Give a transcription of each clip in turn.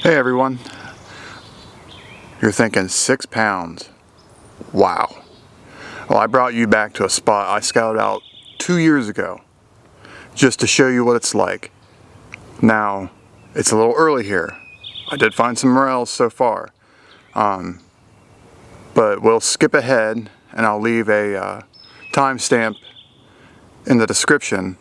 Hey everyone, you're thinking 6 pounds. Wow. Well, I brought you back to a spot I scouted out 2 years ago just to show you what it's like. Now, it's a little early here. I did find some morels so far, but we'll skip ahead and I'll leave a timestamp in the description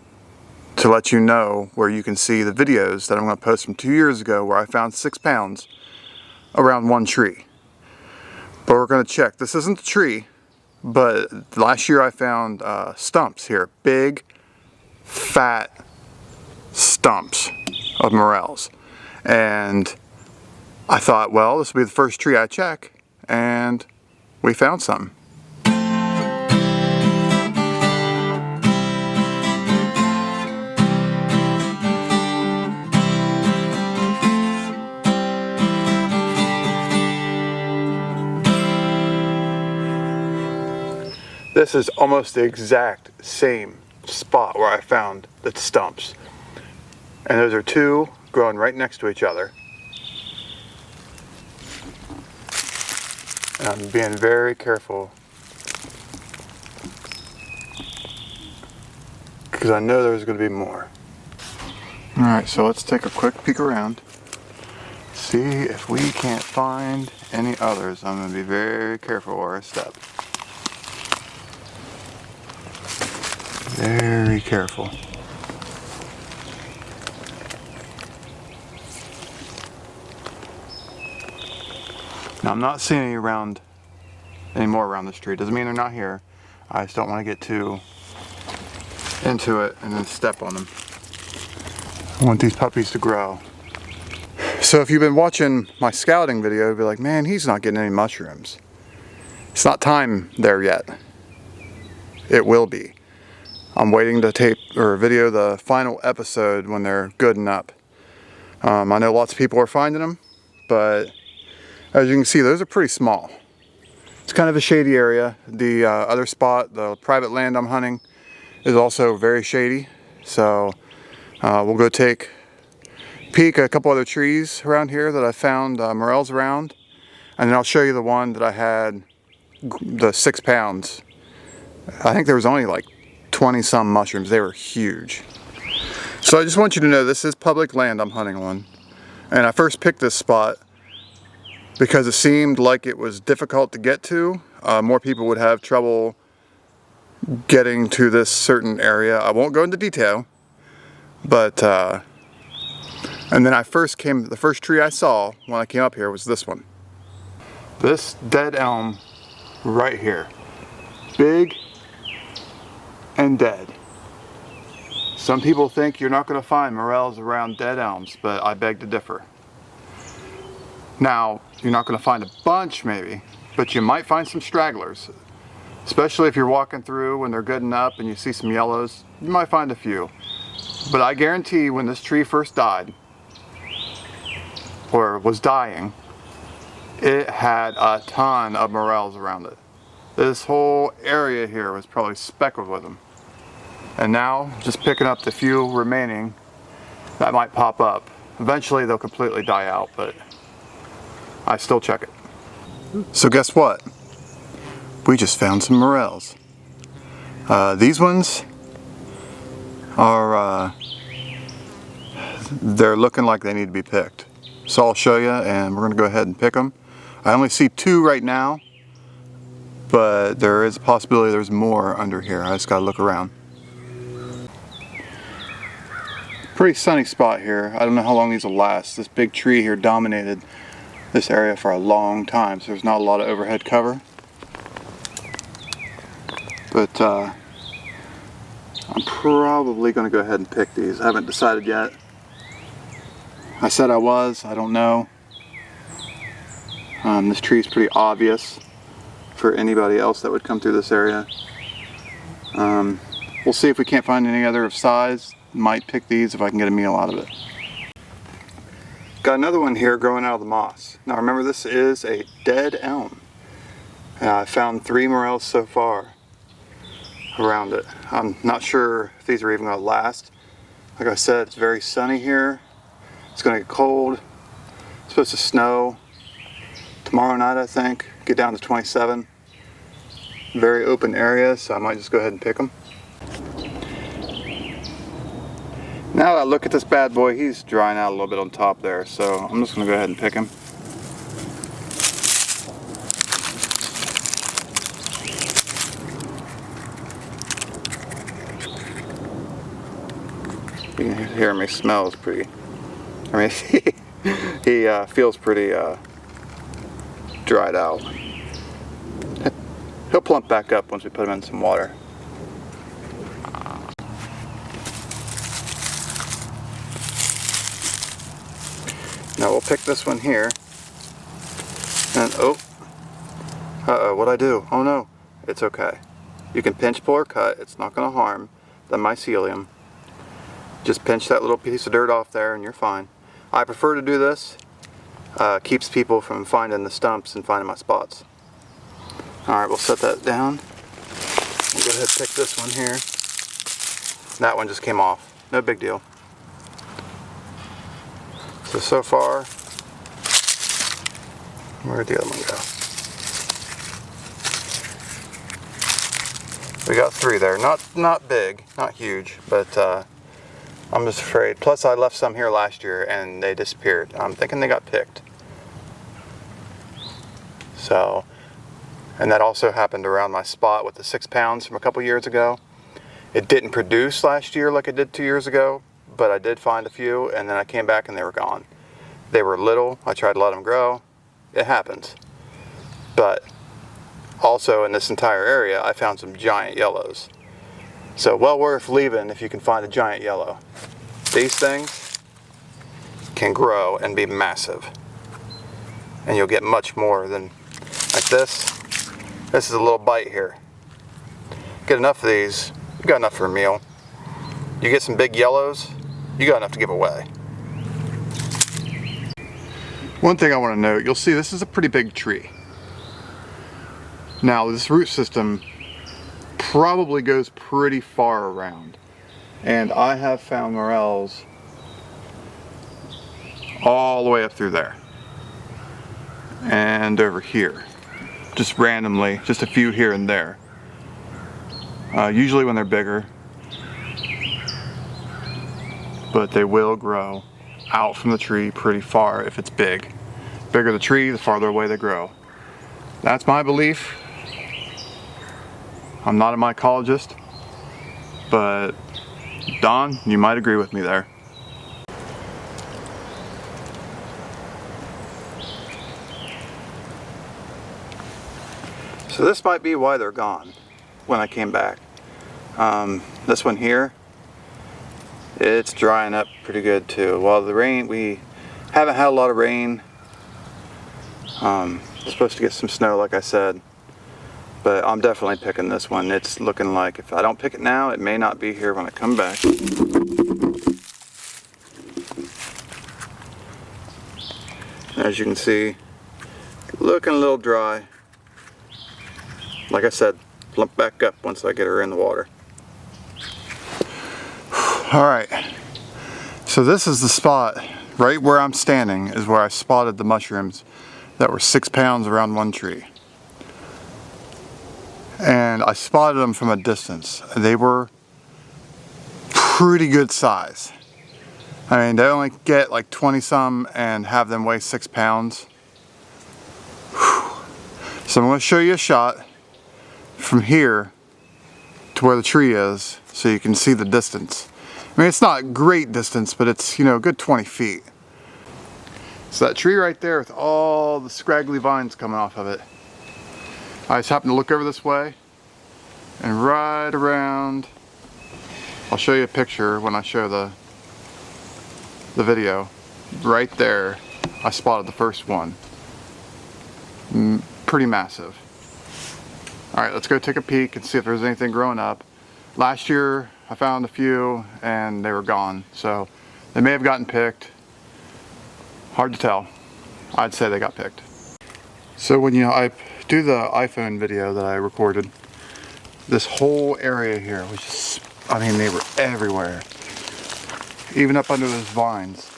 to let you know where you can see the videos that I'm going to post from 2 years ago where I found 6 pounds around one tree. But we're going to check. This isn't the tree, but last year I found stumps here. Big, fat stumps of morels. And I thought, well, this will be the first tree I check. And we found something. This is almost the exact same spot where I found the stumps. And those are two growing right next to each other. And I'm being very careful because I know there's going to be more. Alright, so let's take a quick peek around. See if we can't find any others. I'm going to be very careful where I step. Very careful. Now I'm not seeing any more around this tree. Doesn't mean they're not here. I just don't want to get too into it and then step on them. I want these puppies to grow. So if you've been watching my scouting video, you'll be like, man, he's not getting any mushrooms. It's not time there yet. It will be. I'm waiting to tape or video the final episode when they're good and up. I know lots of people are finding them, but as you can see, those are pretty small. It's kind of a shady area. The other spot, the private land I'm hunting, is also very shady. So we'll go take a peek at a couple other trees around here that I found morels around. And then I'll show you the one that I had, the 6 pounds. I think there was only like 20 some mushrooms. They were huge. So I just want you to know this is public land I'm hunting on. And I first picked this spot because it seemed like it was difficult to get to. More people would have trouble getting to this certain area. I won't go into detail, but and then the first tree I saw when I came up here was this one. This dead elm right here. Big and dead. Some people think you're not going to find morels around dead elms, but I beg to differ. Now, you're not going to find a bunch maybe, but you might find some stragglers. Especially if you're walking through when they're good and up and you see some yellows, you might find a few. But I guarantee when this tree first died, or was dying, it had a ton of morels around it. This whole area here was probably speckled with them. And now, just picking up the few remaining that might pop up. Eventually they'll completely die out, but I still check it. So guess what? We just found some morels. These ones are, they're looking like they need to be picked. So I'll show you and we're gonna go ahead and pick them. I only see 2 right now, but there is a possibility there's more under here. I just gotta look around. Pretty sunny spot here. I don't know how long these will last. This big tree here dominated this area for a long time, so there's not a lot of overhead cover. But I'm probably gonna go ahead and pick these. I haven't decided yet. I said I was, I don't know. This tree is pretty obvious for anybody else that would come through this area. We'll see if we can't find any other of size. Might pick these if I can get a meal out of it. Got another one here growing out of the moss. Now remember, this is a dead elm. I found 3 morels so far around it. I'm not sure if these are even going to last. Like I said, it's very sunny here. It's going to get cold. supposed to snow tomorrow night, I think. Get down to 27. Very open area, so I might just go ahead and pick them. Now that I look at this bad boy, he's drying out a little bit on top there, so I'm just going to go ahead and pick him. You can hear him, he smells pretty, I mean, he feels pretty dried out. He'll plump back up once we put him in some water. Now we'll pick this one here, and what'd I do? Oh no, it's okay. You can pinch, pull, or cut. It's not going to harm the mycelium. Just pinch that little piece of dirt off there and you're fine. I prefer to do this. Keeps people from finding the stumps and finding my spots. Alright, we'll set that down. We'll go ahead and pick this one here. That one just came off. No big deal. So far, where'd the other one go? We got 3 there. Not big, not huge, but I'm just afraid. Plus I left some here last year and they disappeared. I'm thinking they got picked. So, and that also happened around my spot with the 6 pounds from a couple years ago. It didn't produce last year like it did 2 years ago, but I did find a few, and then I came back and they were gone. They were little. I tried to let them grow. It happens. But also in this entire area, I found some giant yellows. So well worth leaving if you can find a giant yellow. These things can grow and be massive. And you'll get much more than like this. This is a little bite here. Get enough of these, you got enough for a meal. You get some big yellows, you got enough to give away. One thing I want to note, you'll see this is a pretty big tree. Now this root system probably goes pretty far around. And I have found morels all the way up through there. And over here. Just randomly, just a few here and there. Usually when they're bigger. But they will grow out from the tree pretty far if it's big. The bigger the tree, the farther away they grow. That's my belief. I'm not a mycologist, but Don, you might agree with me there. So this might be why they're gone when I came back. This one here, it's drying up pretty good too. Well, the rain, we haven't had a lot of rain. Supposed to get some snow like I said, but I'm definitely picking this one. It's looking like if I don't pick it now, it may not be here when I come back. As you can see, looking a little dry. Like I said, plump back up once I get her in the water. Alright, so this is the spot, right where I'm standing is where I spotted the mushrooms that were 6 pounds around one tree. And I spotted them from a distance. They were pretty good size. I mean, they only get like 20 some and have them weigh 6 pounds. So I'm going to show you a shot from here to where the tree is so you can see the distance. I mean, it's not great distance, but it's, you know, a good 20 feet. So that tree right there with all the scraggly vines coming off of it. I just happened to look over this way and right around, I'll show you a picture when I show the video. Right there, I spotted the first one. Pretty massive. Alright, let's go take a peek and see if there's anything growing up. Last year I found a few and they were gone, so they may have gotten picked. Hard to tell. I'd say they got picked. So when I do the iPhone video that I recorded, this whole area here was just, I mean, they were everywhere. Even up under those vines.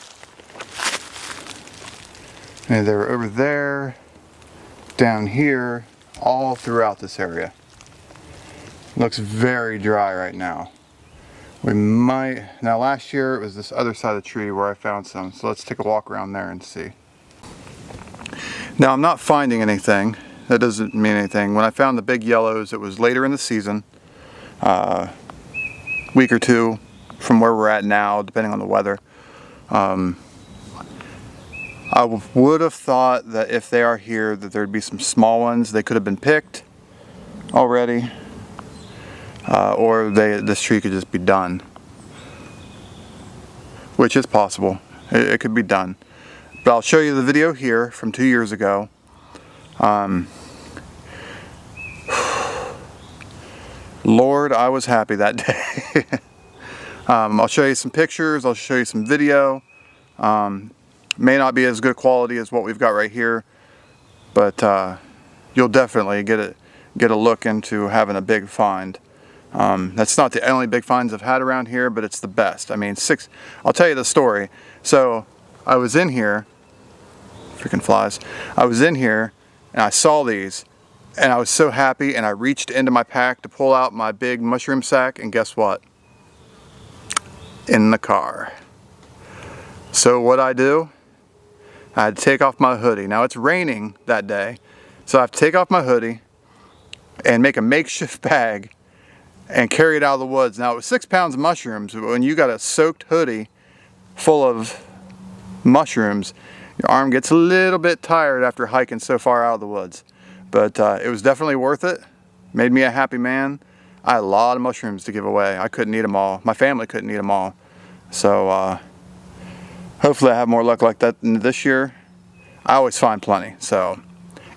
And they were over there, down here, all throughout this area. Looks very dry right now. Now last year it was this other side of the tree where I found some, so let's take a walk around there and see. Now I'm not finding anything. That doesn't mean anything. When I found the big yellows, it was later in the season, week or two from where we're at now, depending on the weather. I would have thought that if they are here that there'd be some small ones. They could have been picked already, or this tree could just be done, which is possible. It could be done. But I'll show you the video here from 2 years ago. Lord, I was happy that day. I'll show you some pictures, I'll show you some video. May not be as good quality as what we've got right here, but you'll definitely get a look into having a big find. That's not the only big finds I've had around here, but it's the best. I mean, I'll tell you the story. So I was in here, freaking flies. I was in here and I saw these and I was so happy, and I reached into my pack to pull out my big mushroom sack, and guess what? In the car. So what I do? I had to take off my hoodie. Now it's raining that day, so I have to take off my hoodie and make a makeshift bag and carry it out of the woods. Now it was 6 pounds of mushrooms, but when you got a soaked hoodie full of mushrooms, your arm gets a little bit tired after hiking so far out of the woods. But it was definitely worth it. Made me a happy man. I had a lot of mushrooms to give away. I couldn't eat them all. My family couldn't eat them all. So hopefully I have more luck like that this year. I always find plenty. So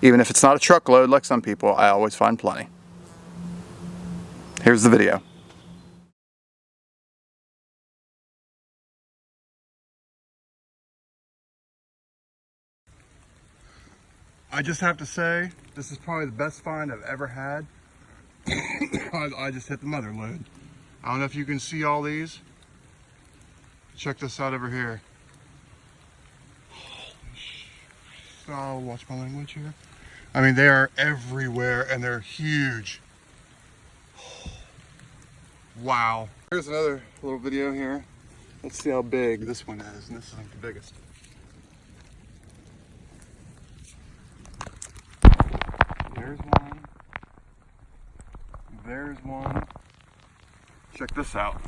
even if it's not a truckload like some people, I always find plenty. Here's the video. I just have to say, this is probably the best find I've ever had. I just hit the mother lode. I don't know if you can see all these. Check this out over here. Oh, watch my language here. I mean, they are everywhere and they're huge. Wow. Here's another little video here. Let's see how big this one is, and this is like the biggest. There's one. There's one. Check this out.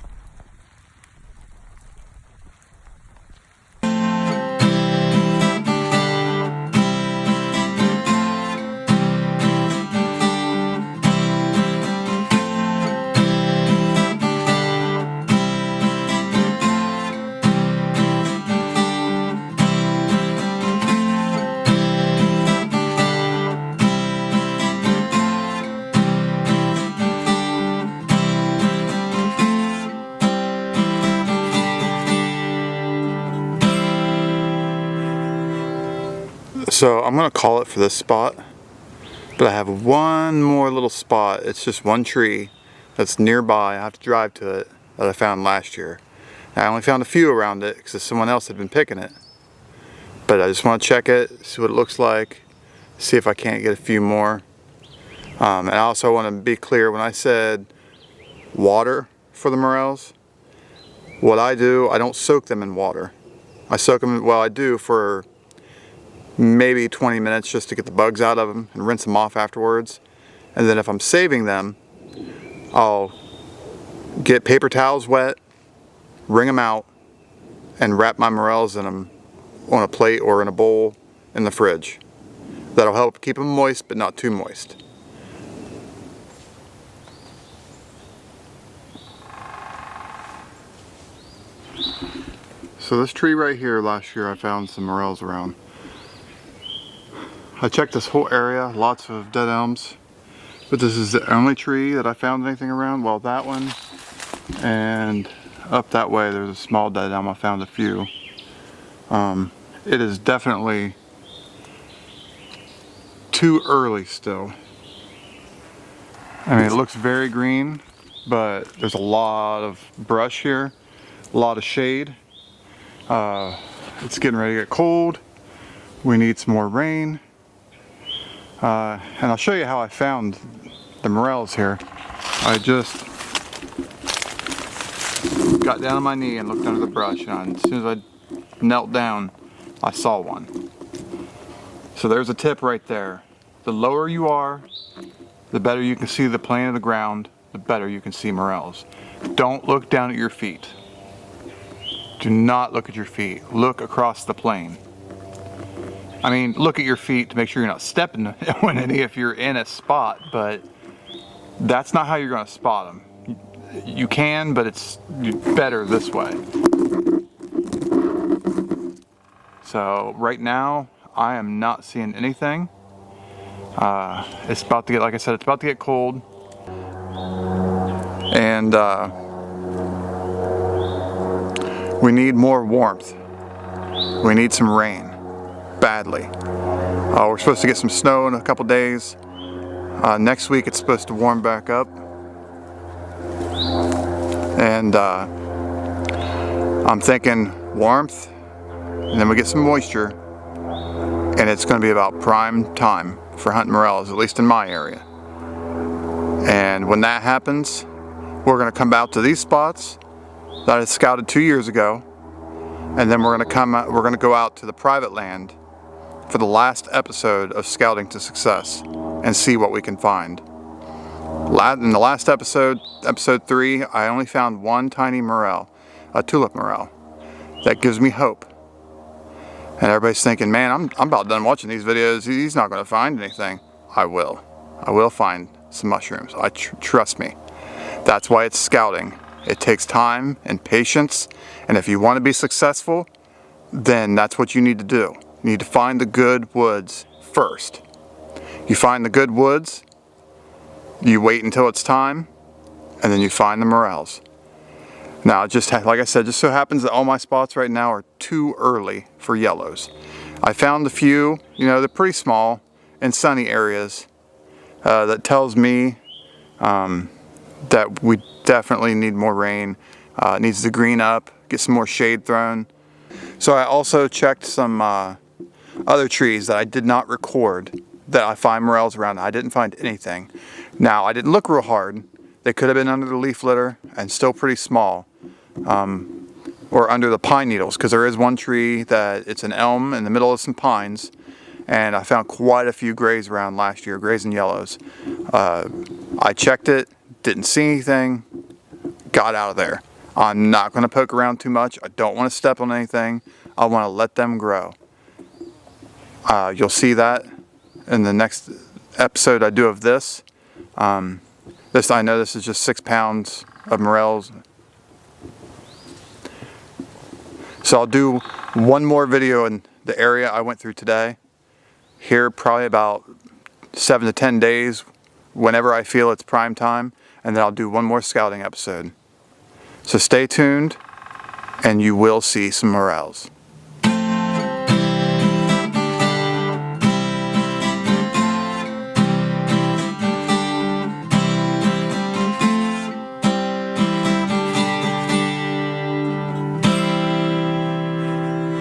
So I'm gonna call it for this spot, but I have one more little spot. It's just one tree that's nearby. I have to drive to it, that I found last year. I only found a few around it because someone else had been picking it. But I just want to check it, see what it looks like, see if I can't get a few more. And I also want to be clear, when I said water for the morels, what I do, I don't soak them in water. I soak them, well, I do for maybe 20 minutes just to get the bugs out of them and rinse them off afterwards. And then if I'm saving them, I'll get paper towels wet, wring them out, and wrap my morels in them on a plate or in a bowl in the fridge. That'll help keep them moist, but not too moist. So this tree right here, last year I found some morels around. I checked this whole area, lots of dead elms, but this is the only tree that I found anything around. Well, that one, and up that way there's a small dead elm. I found a few. It is definitely too early still. I mean, it looks very green, but there's a lot of brush here, a lot of shade. It's getting ready to get cold. We need some more rain. And I'll show you how I found the morels here. I just got down on my knee and looked under the brush, and as soon as I knelt down, I saw one. So there's a tip right there. The lower you are, the better you can see the plane of the ground, the better you can see morels. Don't look down at your feet. Do not look at your feet. Look across the plane. I mean, look at your feet to make sure you're not stepping on any if you're in a spot, but that's not how you're going to spot them. You can, but it's better this way. So right now, I am not seeing anything. It's about to get, like I said, it's about to get cold. And we need more warmth. We need some rain, badly. We're supposed to get some snow in a couple days. Next week it's supposed to warm back up. And I'm thinking warmth, and then we get some moisture, and it's going to be about prime time for hunting morels, at least in my area. And when that happens, we're going to come out to these spots that I scouted 2 years ago, and then we're going to go out to the private land for the last episode of Scouting to Success and see what we can find. In the last episode, episode 3, I only found one tiny morel, a tulip morel. That gives me hope. And everybody's thinking, man, I'm about done watching these videos. He's not going to find anything. I will. I will find some mushrooms. Trust me. That's why it's scouting. It takes time and patience. And if you want to be successful, then that's what you need to do. You need to find the good woods first. You find the good woods, you wait until it's time, and then you find the morels. Now, just like I said, just so happens that all my spots right now are too early for yellows. I found a few, they're pretty small in sunny areas. That tells me that we definitely need more rain. It needs to green up, get some more shade thrown. So I also checked some other trees that I did not record that I find morels around. I didn't find anything. Now, I didn't look real hard. They could have been under the leaf litter and still pretty small, or under the pine needles, because there is one tree that it's an elm in the middle of some pines, and I found quite a few grays around last year, grays and yellows. I checked it, didn't see anything, got out of there. I'm not going to poke around too much. I don't want to step on anything. I want to let them grow. You'll see that in the next episode I do of this. I know this is just 6 pounds of morels. So I'll do one more video in the area I went through today. Here probably about 7 to 10 days, whenever I feel it's prime time, and then I'll do one more scouting episode. So stay tuned, and you will see some morels.